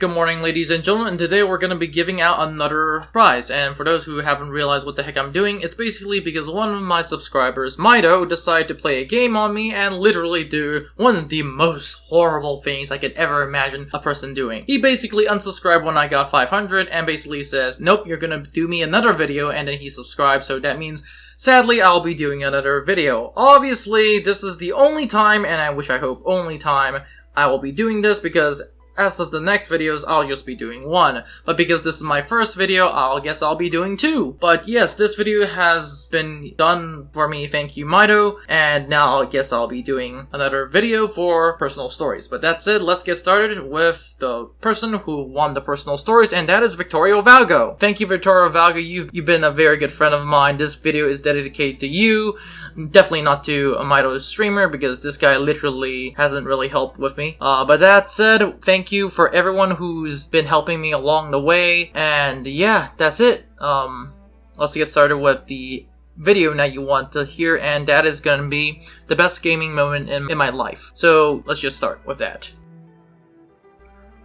Good morning, ladies and gentlemen, and today we're going to be giving out another prize, and for those who haven't realized what the heck I'm doing, it's basically because one of my subscribers, Mido, decided to play a game on me and literally do one of the most horrible things I could ever imagine a person doing. He basically unsubscribed when I got 500 and basically says, nope, you're going to do me another video, and then he subscribed, so that means sadly, I'll be doing another video. Obviously, this is the only time, and I hope only time, I will be doing this because as of the next videos, I'll just be doing one. But because this is my first video, I guess I'll be doing two. But yes, this video has been done for me, thank you Mido, and now I guess I'll be doing another video for personal stories. But that's it, let's get started with the person who won the personal stories, and that is Victorio Valgo. Thank you, Victorio Valgo, you've been a very good friend of mine. This video is dedicated to you. Definitely not to a Mido streamer, because this guy literally hasn't really helped with me. But that said, thank you for everyone who's been helping me along the way, and yeah, that's it. Let's get started with the video that you want to hear, and that is gonna be the best gaming moment in my life. So let's just start with that.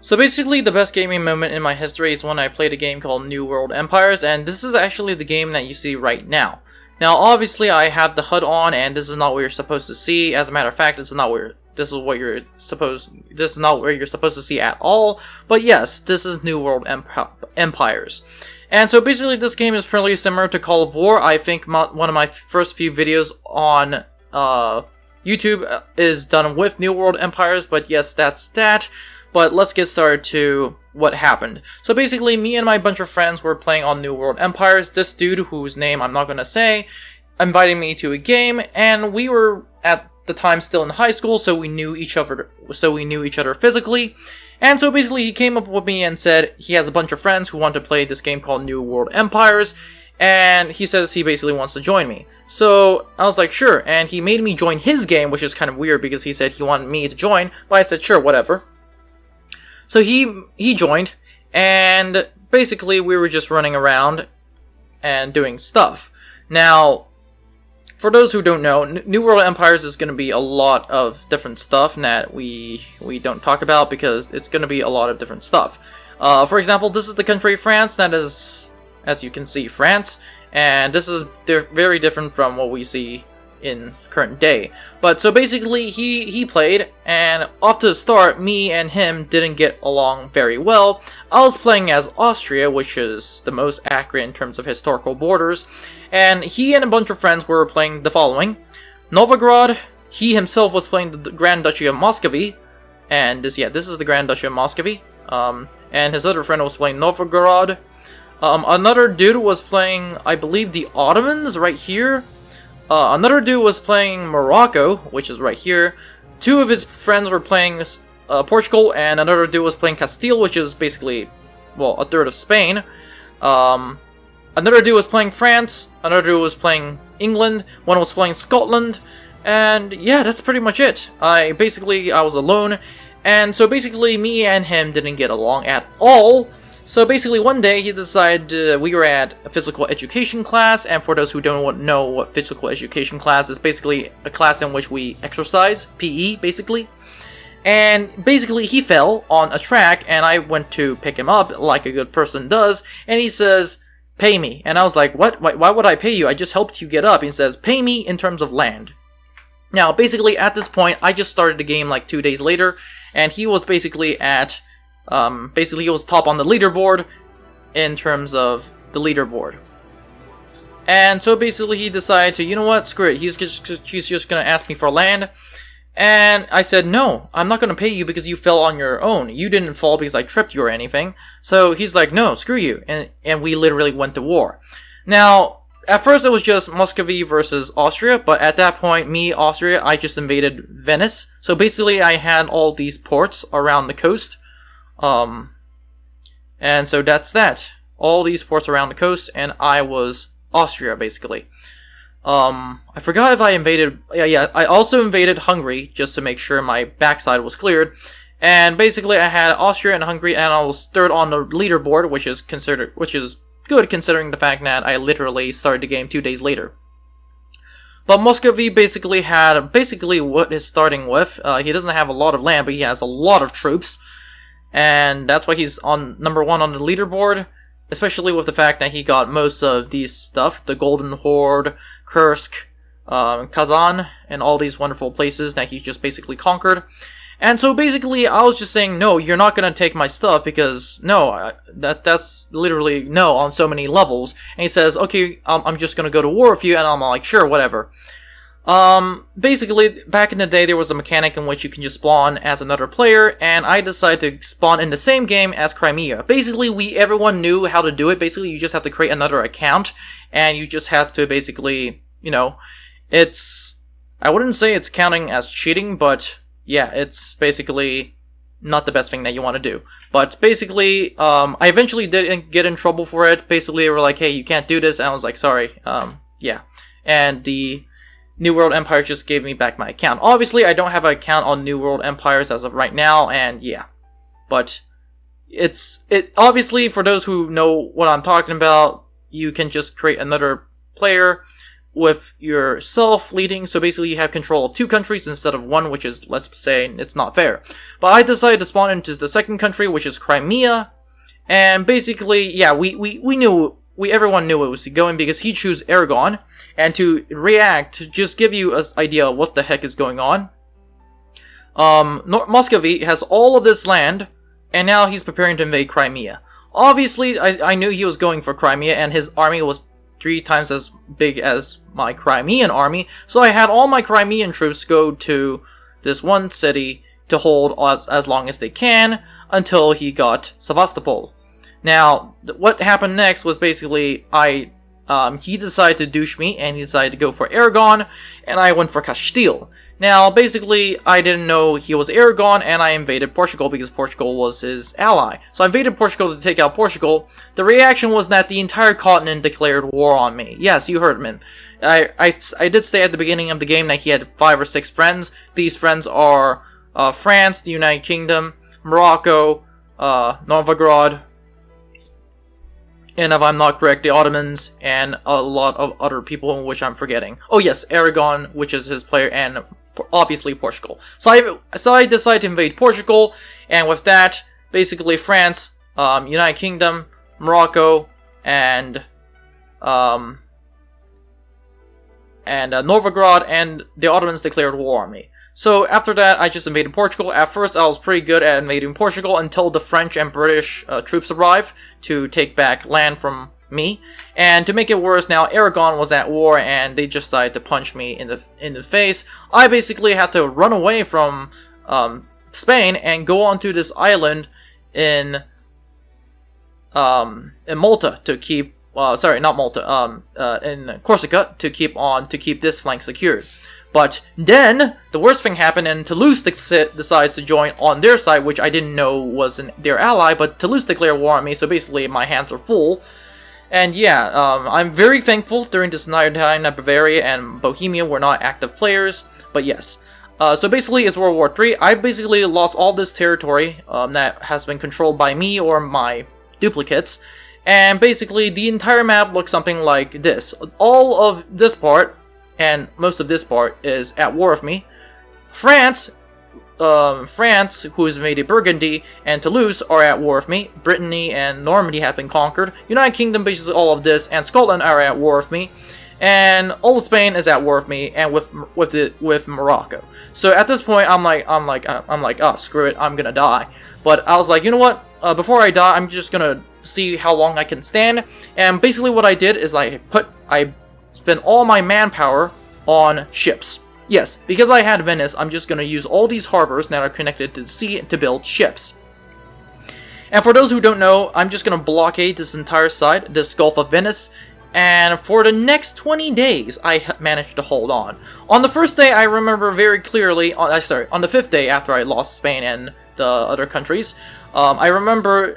So basically, the best gaming moment in my history is when I played a game called New World Empires, and this is actually the game that you see right now. Now, obviously, I have the HUD on, and this is not what you're supposed to see. As a matter of fact, this is not where you're supposed to see at all. But yes, this is New World Empires. And so basically, this game is pretty similar to Call of War. I think one of my first few videos on YouTube is done with New World Empires, but yes, that's that. But let's get started to what happened. So basically, me and my bunch of friends were playing on New World Empires. This dude, whose name I'm not gonna say, invited me to a game, and we were at the time still in high school, so we knew each other. Physically. And so basically, he came up with me and said he has a bunch of friends who want to play this game called New World Empires, and he says he basically wants to join me. So I was like, sure, and he made me join his game, which is kind of weird because he said he wanted me to join, but I said sure, whatever. So he joined, and basically we were just running around and doing stuff. Now, for those who don't know, New World Empires is going to be a lot of different stuff that we don't talk about because it's going to be a lot of different stuff. For example, this is the country France, that is, as you can see, France, and this is very different from what we see in current day. But so basically he played, and off to the start, me and him didn't get along very well. I was playing as Austria, which is the most accurate in terms of historical borders, and he and a bunch of friends were playing the following: Novgorod. He himself was playing the Grand Duchy of Muscovy, and this is the Grand Duchy of Muscovy, and his other friend was playing Novgorod. Another dude was playing, I believe, the Ottomans right here. Another dude was playing Morocco, which is right here. Two of his friends were playing Portugal, and another dude was playing Castile, which is basically, well, a third of Spain. Another dude was playing France, another dude was playing England, one was playing Scotland, and yeah, that's pretty much it. I was alone, and so basically me and him didn't get along at all. So basically one day he decided we were at a physical education class, and for those who don't know what physical education class is, basically a class in which we exercise, PE basically. And basically he fell on a track, and I went to pick him up like a good person does, and he says, pay me. And I was like, what? Why would I pay you? I just helped you get up. He says, pay me in terms of land. Now basically at this point I just started the game like 2 days later, and he was basically at he was top on the leaderboard in terms of the leaderboard. And so basically he decided to, you know what, screw it, he's just gonna ask me for land. And I said, no, I'm not gonna pay you because you fell on your own. You didn't fall because I tripped you or anything. So he's like, no, screw you. And we literally went to war. Now, at first it was just Muscovy versus Austria, but at that point, Austria, I just invaded Venice. So basically I had all these ports around the coast. And so that's that. All these ports around the coast, and I was Austria, basically. I forgot if I invaded... Yeah, I also invaded Hungary, just to make sure my backside was cleared. And basically I had Austria and Hungary, and I was third on the leaderboard, which is good considering the fact that I literally started the game 2 days later. But Muscovy basically what he's starting with. He doesn't have a lot of land, but he has a lot of troops. and that's why he's on number 1 on the leaderboard, especially with the fact that he got most of these stuff, the Golden Horde, Kursk, Kazan, and all these wonderful places that he just basically conquered. And so basically, I was just saying, no, you're not gonna take my stuff, because, no, that's literally no on so many levels. And he says, okay, I'm just gonna go to war with you, and I'm like, sure, whatever. Basically, back in the day, there was a mechanic in which you can just spawn as another player, and I decided to spawn in the same game as Crimea. Basically, everyone knew how to do it. Basically, you just have to create another account, and you just have to basically, you know, I wouldn't say it's counting as cheating, but yeah, it's basically not the best thing that you want to do. But basically, I eventually did get in trouble for it. Basically, they were like, hey, you can't do this, and I was like, sorry, yeah. And the New World Empire just gave me back my account. Obviously, I don't have an account on New World Empires as of right now, and yeah. But obviously, for those who know what I'm talking about, you can just create another player with yourself leading, so basically you have control of 2 countries instead of 1, which is, let's say, it's not fair. But I decided to spawn into the second country, which is Crimea, and basically, yeah, everyone knew it was going, because he chose Aragon, and to react, to just give you an idea of what the heck is going on, Muscovy has all of this land, and now he's preparing to invade Crimea. Obviously, I knew he was going for Crimea, and his army was 3 times as big as my Crimean army, so I had all my Crimean troops go to this one city to hold as long as they can, until he got Sevastopol. Now, what happened next was basically, he decided to douche me, and he decided to go for Aragon, and I went for Castile. Now, basically, I didn't know he was Aragon, and I invaded Portugal because Portugal was his ally. So I invaded Portugal to take out Portugal. The reaction was that the entire continent declared war on me. Yes, you heard me. I did say at the beginning of the game that he had 5 or 6 friends. These friends are France, the United Kingdom, Morocco, Novgorod, and if I'm not correct, the Ottomans, and a lot of other people in which I'm forgetting. Oh yes, Aragon, which is his player, and obviously Portugal. So I decided to invade Portugal, and with that, basically France, United Kingdom, Morocco, and Novgorod, and the Ottomans declared war on me. So after that, I just invaded Portugal. At first, I was pretty good at invading Portugal until the French and British troops arrived to take back land from me. And to make it worse, now Aragon was at war, and they just decided to punch me in the face. I basically had to run away from Spain and go onto this island in Malta to keep. Sorry, not Malta. In Corsica to keep this flank secured. But then, the worst thing happened, and Toulouse decides to join on their side, which I didn't know was their ally, but Toulouse declared war on me, so basically my hands are full. And yeah, I'm very thankful during this entire time that Bavaria and Bohemia were not active players, but yes. So basically, it's World War III. I basically lost all this territory that has been controlled by me or my duplicates, and basically the entire map looks something like this. All of this part, and most of this part, is at war with me. France, who has invaded Burgundy, and Toulouse are at war with me. Brittany and Normandy have been conquered. United Kingdom, basically all of this, and Scotland are at war with me. And all of Spain is at war with me, and with Morocco. So at this point, I'm like, oh, screw it, I'm gonna die. But I was like, you know what? Before I die, I'm just gonna see how long I can stand. And basically, what I did is I spent all my manpower on ships. Yes, because I had Venice, I'm just going to use all these harbors that are connected to the sea to build ships. And for those who don't know, I'm just going to blockade this entire side, this Gulf of Venice, and for the next 20 days, I managed to hold on. On the first day, I remember very clearly, on the 5th day after I lost Spain and the other countries, I remember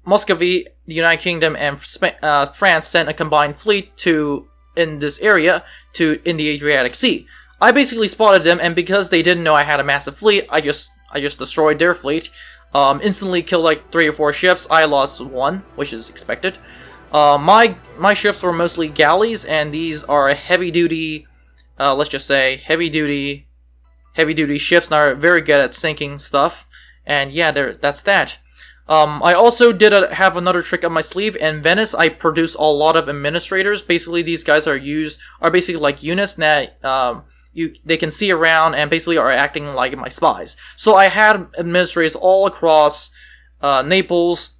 Muscovy, the United Kingdom, and France sent a combined fleet in this area in the Adriatic Sea. I basically spotted them, and because they didn't know I had a massive fleet, I just destroyed their fleet. Instantly killed like 3 or 4 ships. I lost 1, which is expected. My ships were mostly galleys, and these are heavy duty. Let's just say heavy duty ships, and are very good at sinking stuff. And yeah, that's that. I also have another trick up my sleeve. In Venice, I produce a lot of administrators. Basically, these guys are basically like units that they can see around and basically are acting like my spies. So I had administrators all across Naples,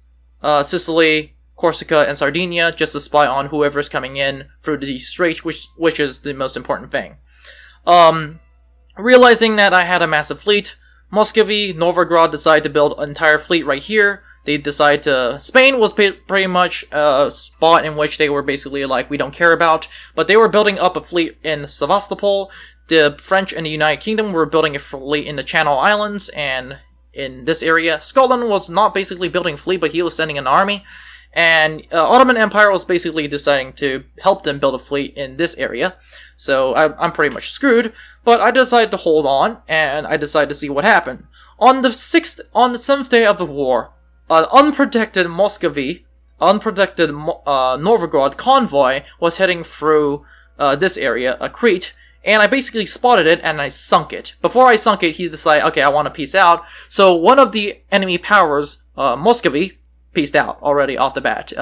Sicily, Corsica, and Sardinia just to spy on whoever's coming in through the straits, which is the most important thing. Realizing that I had a massive fleet, Muscovy, Novgorod decided to build an entire fleet right here. They decided to... Spain was pretty much a spot in which they were basically like, we don't care about. But they were building up a fleet in Sevastopol. The French and the United Kingdom were building a fleet in the Channel Islands and in this area. Scotland was not basically building a fleet, but he was sending an army. And Ottoman Empire was basically deciding to help them build a fleet in this area. So I'm pretty much screwed. But I decided to hold on, and I decided to see what happened. On the 7th day of the war, an unprotected Novgorod convoy was heading through this area, Crete, and I basically spotted it and I sunk it. Before I sunk it, he decided, okay, I want to peace out. So one of the enemy powers, Muscovy, peaced out already off the bat.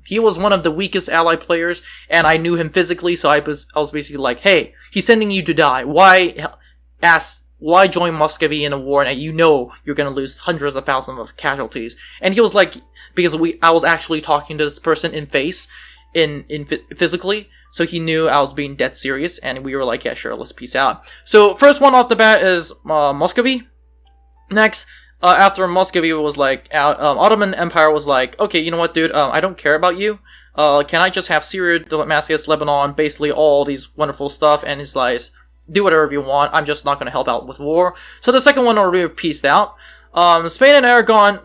He was one of the weakest ally players, and I knew him physically, so I was basically like, hey, he's sending you to die. Why join Muscovy in a war and you know you're gonna lose hundreds of thousands of casualties? And he was like, because I was actually talking to this person in face, physically, so he knew I was being dead serious, and we were like, yeah, sure, let's peace out. So first one off the bat is Muscovy. Next, after Muscovy was like out, Ottoman Empire was like, okay, you know what, dude, I don't care about you. Can I just have Syria, Damascus, Lebanon, basically all these wonderful stuff? And he's like, do whatever you want, I'm just not going to help out with war. So the second one already pieced out. Spain and Aragon,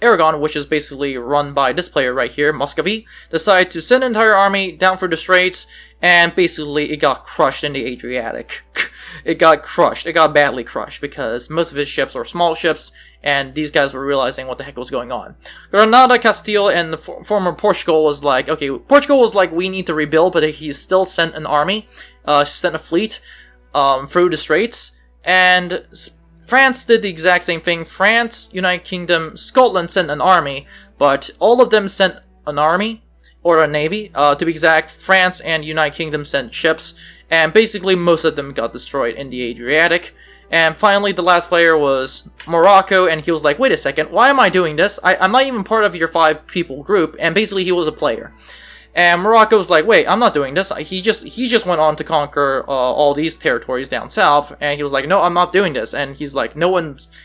Aragon, which is basically run by this player right here, Muscovy, decided to send an entire army down through the straits, and basically it got crushed in the Adriatic. It got crushed. It got badly crushed because most of his ships are small ships, and these guys were realizing what the heck was going on. Granada, Castile, and the former Portugal was like, okay, Portugal was like, we need to rebuild, but he still sent an army, sent a fleet through the straits, and France did the exact same thing. France, United Kingdom, Scotland sent an army, but all of them sent an army, or a navy. To be exact, France and United Kingdom sent ships, and basically most of them got destroyed in the Adriatic. And finally, the last player was Morocco, and he was like, wait a second, why am I doing this? I'm not even part of your 5-people group, and basically he was a player. And Morocco was like, wait, I'm not doing this. He just went on to conquer all these territories down south, and he was like, no, I'm not doing this. And he's like,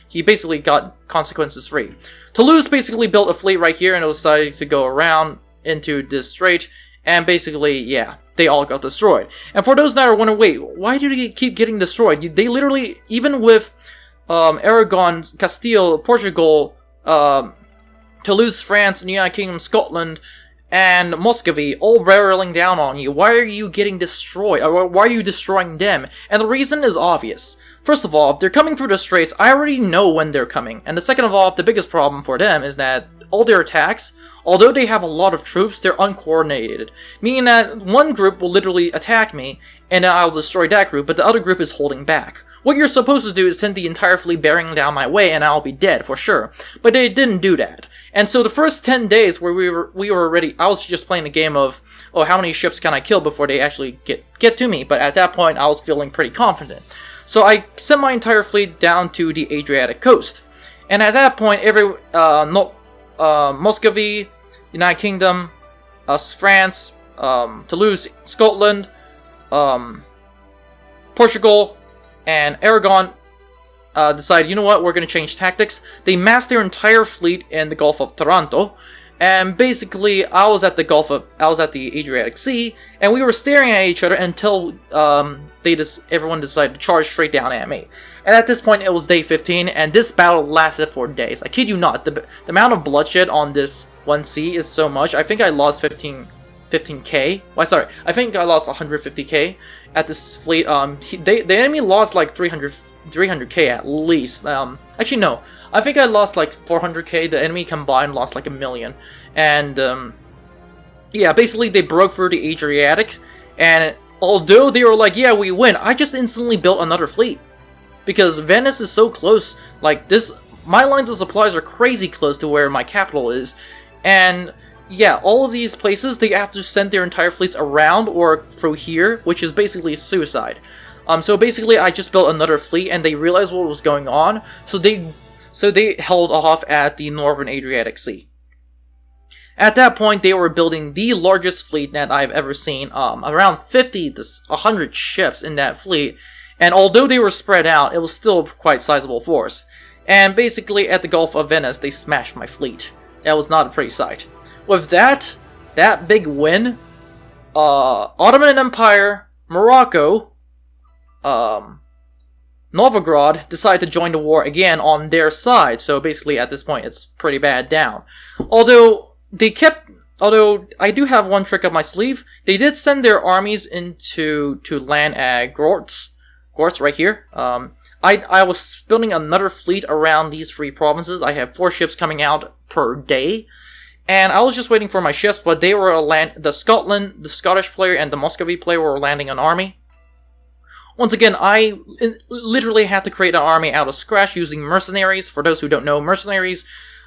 he basically got consequences free. Toulouse basically built a fleet right here and decided to go around into this strait, and basically, yeah, they all got destroyed. And for those that are wondering, wait, why do they keep getting destroyed? They literally, even with Aragon, Castile, Portugal, Toulouse, France, and United Kingdom, Scotland, and Muscovy all barreling down on you, why are you getting destroyed? Or why are you destroying them? And the reason is obvious. First of all, if they're coming through the straits, I already know when they're coming. And the second of all, the biggest problem for them is that all their attacks, although they have a lot of troops, they're uncoordinated. Meaning that one group will literally attack me, and then I'll destroy that group, but the other group is holding back. What you're supposed to do is send the entire fleet bearing down my way, and I'll be dead, for sure. But they didn't do that. And so the first 10 days where we were already, I was just playing a game of, oh, how many ships can I kill before they actually get to me? But at that point, I was feeling pretty confident. So I sent my entire fleet down to the Adriatic coast. And at that point, Muscovy, United Kingdom, France, Toulouse, Scotland, Portugal, and Aragon decided, you know what, we're going to change tactics. They massed their entire fleet in the Gulf of Taranto, and basically I was at the Adriatic Sea, and we were staring at each other until everyone decided to charge straight down at me. And at this point, it was day 15, and this battle lasted for days. I kid you not, the amount of bloodshed on this one sea is so much. I think I lost 15k. Well, sorry, I think I lost 150k at this fleet. The enemy lost like 300k at least. Actually no, I think I lost like 400k. The enemy combined lost like 1 million. And yeah, basically they broke through the Adriatic, and although they were like, yeah, we win, I just instantly built another fleet. Because Venice is so close, like this my lines of supplies are crazy close to where my capital is, and yeah, all of these places, they have to send their entire fleets around or through here, which is basically suicide. So basically, I just built another fleet, and they realized what was going on, so they held off at the Northern Adriatic Sea. At that point, they were building the largest fleet that I've ever seen, around 50 to 100 ships in that fleet, and although they were spread out, it was still quite sizable force. And basically, at the Gulf of Venice, they smashed my fleet. That was not a pretty sight. With that big win, Ottoman Empire, Morocco, Novgorod decided to join the war again on their side, so basically at this point it's pretty bad down. Although I do have one trick up my sleeve, they did send their armies to land at Gortz right here. I was building another fleet around these three provinces. I have 4 ships coming out per day, and I was just waiting for my ships, but they were the Scottish player and the Muscovy player were landing an army. Once again, I literally had to create an army out of scratch using mercenaries. For those who don't know, mercenaries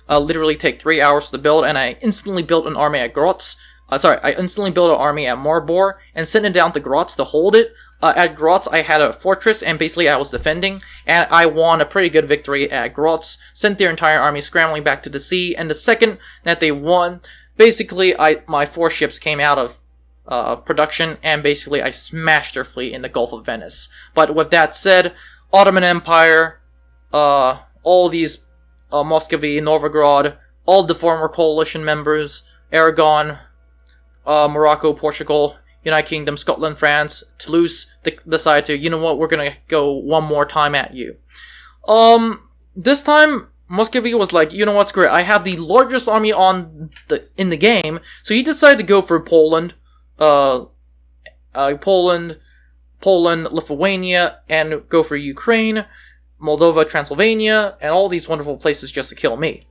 literally take 3 hours to build, and I instantly built an army at Grotz. I instantly built an army at Maribor and sent it down to Grotz to hold it. At Grotz, I had a fortress, and basically I was defending, and I won a pretty good victory at Grotz, sent their entire army scrambling back to the sea, and the second that they won, basically my 4 ships came out of production, and basically I smashed their fleet in the Gulf of Venice. But with that said, Ottoman Empire, all these Muscovy, Novgorod, all the former coalition members, Aragon, Morocco, Portugal, United Kingdom, Scotland, France, Toulouse, decided to, you know what, we're gonna go one more time at you. This time, Muscovy was like, you know what, screw it, I have the largest army in the game, so he decided to go for Poland, Lithuania, and go for Ukraine, Moldova, Transylvania, and all these wonderful places just to kill me.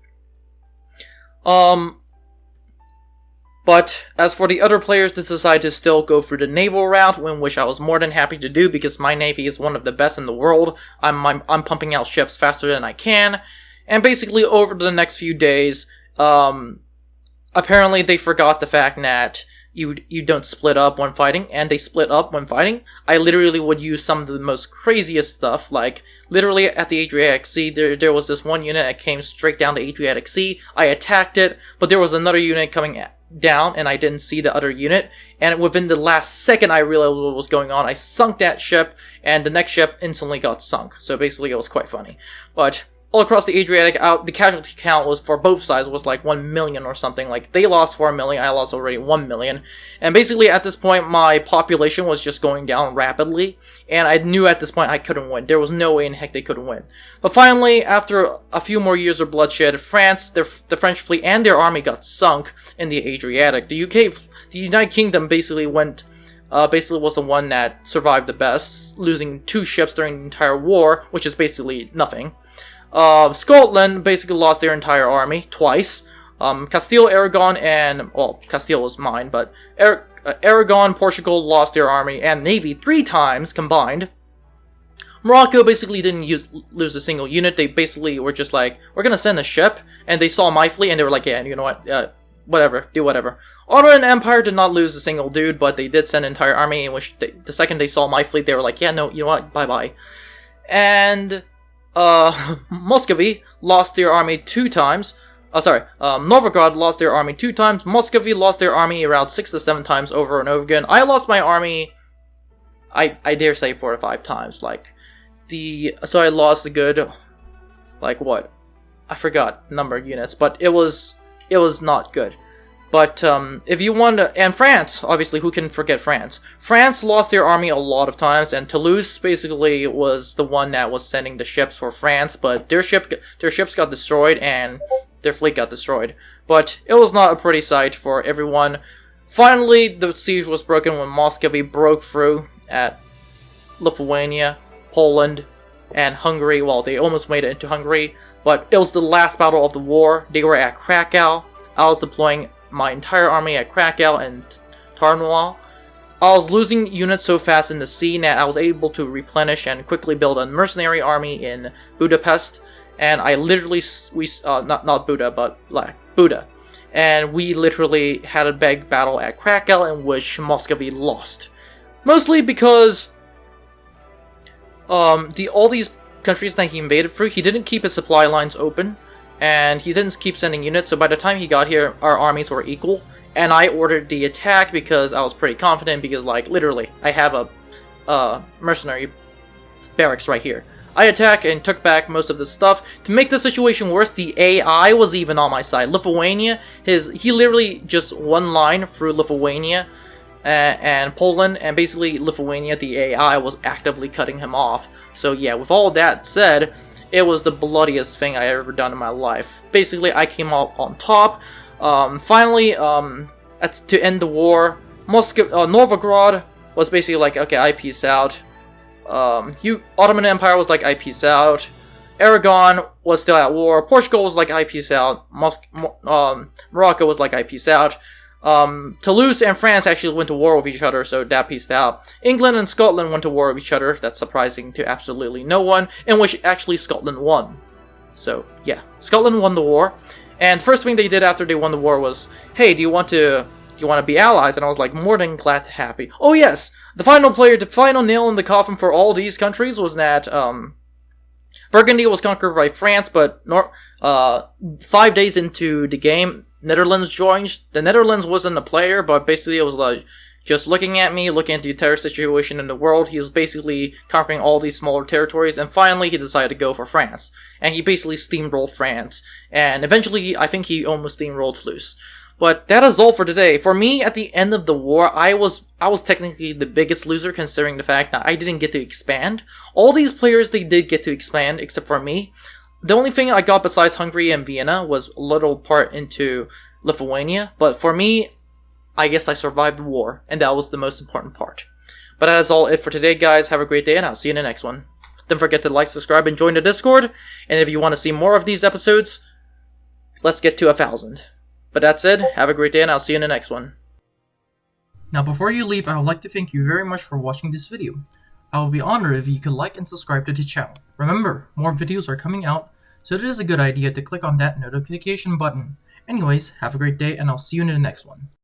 But as for the other players that decided to still go through the naval route, which I was more than happy to do because my navy is one of the best in the world. I'm pumping out ships faster than I can, and basically over the next few days, apparently they forgot the fact that you don't split up when fighting, and they split up when fighting. I literally would use some of the most craziest stuff, like literally at the Adriatic Sea, there was this one unit that came straight down the Adriatic Sea. I attacked it, but there was another unit coming down, and I didn't see the other unit, and within the last second I realized what was going on. I sunk that ship, and the next ship instantly got sunk, so basically it was quite funny. But all across the Adriatic, the casualty count was for both sides was like 1 million or something. Like, they lost 4 million, I lost already 1 million. And basically, at this point, my population was just going down rapidly, and I knew at this point I couldn't win. There was no way in heck they could win. But finally, after a few more years of bloodshed, France, the French fleet, and their army got sunk in the Adriatic. The United Kingdom basically was the one that survived the best, losing 2 ships during the entire war, which is basically nothing. Scotland basically lost their entire army twice. Castile, Aragon, and, well, Castile was mine, but Aragon, Portugal lost their army and navy 3 times combined. Morocco basically didn't lose a single unit. They basically were just like, we're gonna send a ship, and they saw my fleet, and they were like, yeah, you know what, whatever, do whatever. Ottoman Empire did not lose a single dude, but they did send an entire army, in which the second they saw my fleet, they were like, yeah, no, you know what, bye-bye. And Muscovy lost their army 2 times. Novgorod lost their army 2 times. Muscovy lost their army around 6 to 7 times over and over again. I lost my army, I dare say 4 to 5 times. So I lost a good, what? I forgot number of units, but it was not good. But if you want to, and France, obviously, who can forget France? France lost their army a lot of times, and Toulouse basically was the one that was sending the ships for France, but their ships got destroyed and their fleet got destroyed. But it was not a pretty sight for everyone. Finally, the siege was broken when Muscovy broke through at Lithuania, Poland, and Hungary. Well, they almost made it into Hungary, but it was the last battle of the war. They were at Krakow. I was deploying my entire army at Krakow and Tarnow. I was losing units so fast in the sea that I was able to replenish and quickly build a mercenary army in Budapest, and I literally not Buddha, but like Buddha, and we literally had a big battle at Krakow in which Muscovy lost, mostly because all these countries that he invaded through, he didn't keep his supply lines open, and he didn't keep sending units. So by the time he got here, our armies were equal, and I ordered the attack because I was pretty confident, because like literally I have a mercenary barracks right here. I attacked and took back most of the stuff. To make the situation worse, the AI was even on my side. Lithuania, he literally just one line through Lithuania and Poland, and basically Lithuania, the AI was actively cutting him off. So yeah, with all that said, it was the bloodiest thing I ever done in my life. Basically, I came out on top. Finally, to end the war, Novgorod was basically like, okay, I peace out. Ottoman Empire was like, I peace out. Aragon was still at war. Portugal was like, I peace out. Morocco was like, I peace out. Toulouse and France actually went to war with each other, so that pieced out. England and Scotland went to war with each other. That's surprising to absolutely no one, in which actually Scotland won. So yeah, Scotland won the war, and the first thing they did after they won the war was, hey, do you want to be allies? And I was like, more than glad to happy. Oh yes, the final nail in the coffin for all these countries was that Burgundy was conquered by France, but 5 days into the game, Netherlands joined. The Netherlands wasn't a player, but basically it was like just looking at the terror situation in the world. He was basically conquering all these smaller territories, and finally he decided to go for France. And he basically steamrolled France, and eventually I think he almost steamrolled Toulouse. But that is all for today. For me, at the end of the war, I was technically the biggest loser, considering the fact that I didn't get to expand. All these players, they did get to expand, except for me. The only thing I got besides Hungary and Vienna was a little part into Lithuania. But for me, I guess I survived the war, and that was the most important part. But that is all it for today, guys. Have a great day, and I'll see you in the next one. Don't forget to like, subscribe, and join the Discord. And if you want to see more of these episodes, let's get to 1,000. But that's it. Have a great day, and I'll see you in the next one. Now, before you leave, I would like to thank you very much for watching this video. I would be honored if you could like and subscribe to the channel. Remember, more videos are coming out, so it is a good idea to click on that notification button. Anyways, have a great day, and I'll see you in the next one.